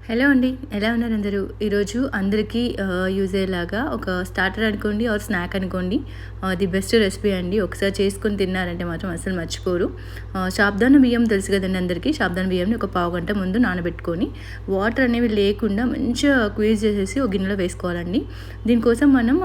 Hello అండి. ఎలా ఉన్నారు అందరూ? ఈరోజు అందరికీ యూజ్ అయ్యేలాగా ఒక స్టార్టర్ అనుకోండి ఆర్ స్నాక్ అనుకోండి, ది బెస్ట్ రెసిపీ అండి. ఒకసారి చేసుకొని తిన్నారంటే మాత్రం అస్సలు మర్చిపోరు. సాబుదానా బియ్యం తెలుసు కదండి అందరికీ. సాబుదానా బియ్యంని ఒక పావు గంట ముందు నానబెట్టుకొని వాటర్ అనేవి లేకుండా మంచిగా క్వీజ్ చేసేసి ఒక గిన్నెలో వేసుకోవాలండి. దీనికోసం మనం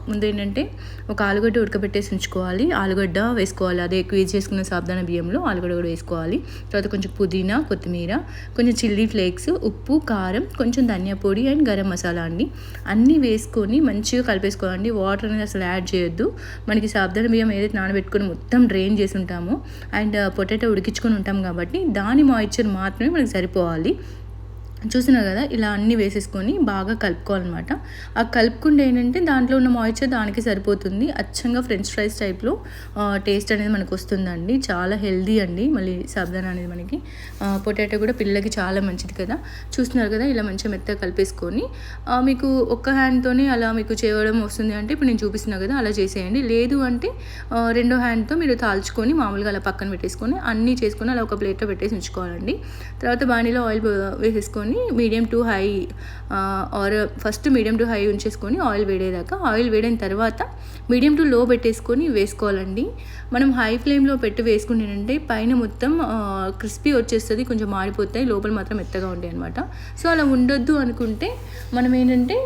ముందు ఏంటంటే ఒక ఆలుగడ్డ ఉడకబెట్టేసి ఉంచుకోవాలి. ఆలుగడ్డ వేసుకోవాలి, అదే క్వీజ్ చేసుకున్న సాబుదానా బియ్యంలో ఆలుగడ్డ కూడా వేసుకోవాలి. తర్వాత కొంచెం పుదీనా, కొత్తిమీర, కొంచెం చిల్లీ ఫ్లేక్స్, ఉప్పు, కారం, కొంచెం ధనియా పొడి అండ్ గరం మసాలా అండి. అన్నీ వేసుకొని మంచిగా కలిపేసుకోవాలండి. వాటర్ అనేది అసలు యాడ్ చేయొద్దు. మనకి సాబుదానా బియ్యం ఏదైతే నానబెట్టుకొని మొత్తం డ్రైన్ చేసి ఉంటామో అండ్ పొటాటో ఉడికించుకొని ఉంటాం కాబట్టి దాని మాయిశ్చర్ మాత్రమే మనకి సరిపోవాలి. చూసినారు కదా, ఇలా అన్నీ వేసేసుకొని బాగా కలుపుకోవాలన్నమాట. ఆ కలుపుకుంటే ఏంటంటే దాంట్లో ఉన్న మాయిశ్చర్ దానికి సరిపోతుంది. అచ్చంగా ఫ్రెంచ్ ఫ్రైస్ టైప్లో టేస్ట్ అనేది మనకు వస్తుందండి. చాలా హెల్దీ అండి. మళ్ళీ సాబుదానా అనేది మనకి పొటాటో కూడా పిల్లలకి చాలా మంచిది కదా. చూస్తున్నారు కదా, ఇలా మంచిగా మెత్తగా కలిపేసుకొని మీకు ఒక్క హ్యాండ్తోనే అలా మీకు చేయడం వస్తుంది అంటే ఇప్పుడు నేను చూపిస్తున్నా కదా, అలా చేసేయండి. లేదు అంటే రెండో హ్యాండ్తో మీరు తాల్చుకొని మామూలుగా అలా పక్కన పెట్టేసుకొని అన్నీ చేసుకొని అలా ఒక ప్లేట్లో పెట్టేసి ఉంచుకోవాలండి. తర్వాత బాణీలో ఆయిల్ వేసేసుకొని medium to high or first medium to high ఉంచేసుకొని ఆయిల్ వేడేదాకా, ఆయిల్ వేడిన తర్వాత మీడియం టు లో పెట్టేసుకొని వేసుకోవాలండి. మనం హై ఫ్లేమ్లో పెట్టి వేసుకుంటేనంటే పైన మొత్తం క్రిస్పీ వచ్చేస్తుంది, కొంచెం మాడిపోతాయి, లోపల మాత్రం మెత్తగా ఉంటాయి అనమాట. సో అలా ఉండొద్దు అనుకుంటే మనం ఏంటంటే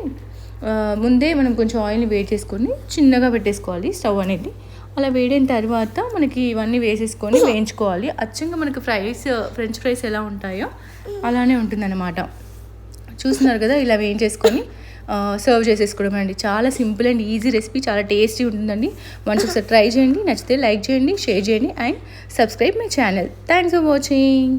ముందే మనం కొంచెం ఆయిల్ని వేడి చేసుకొని చిన్నగా పెట్టేసుకోవాలి స్టవ్ అనేది. అలా వేడిన తర్వాత మనకి ఇవన్నీ వేసేసుకొని వేయించుకోవాలి. అచ్చంగా మనకి ఫ్రెంచ్ ఫ్రైస్ ఎలా ఉంటాయో అలానే ఉంటుందన్నమాట. చూస్తున్నారు కదా, ఇలా వేయించేసుకొని సర్వ్ చేసేసుకోవడం అండి. చాలా సింపుల్ అండ్ ఈజీ రెసిపీ, చాలా టేస్టీ ఉంటుందండి. వన్స్ ఒకసారి ట్రై చేయండి, నచ్చితే లైక్ చేయండి, షేర్ చేయండి and subscribe my channel. Thanks for watching.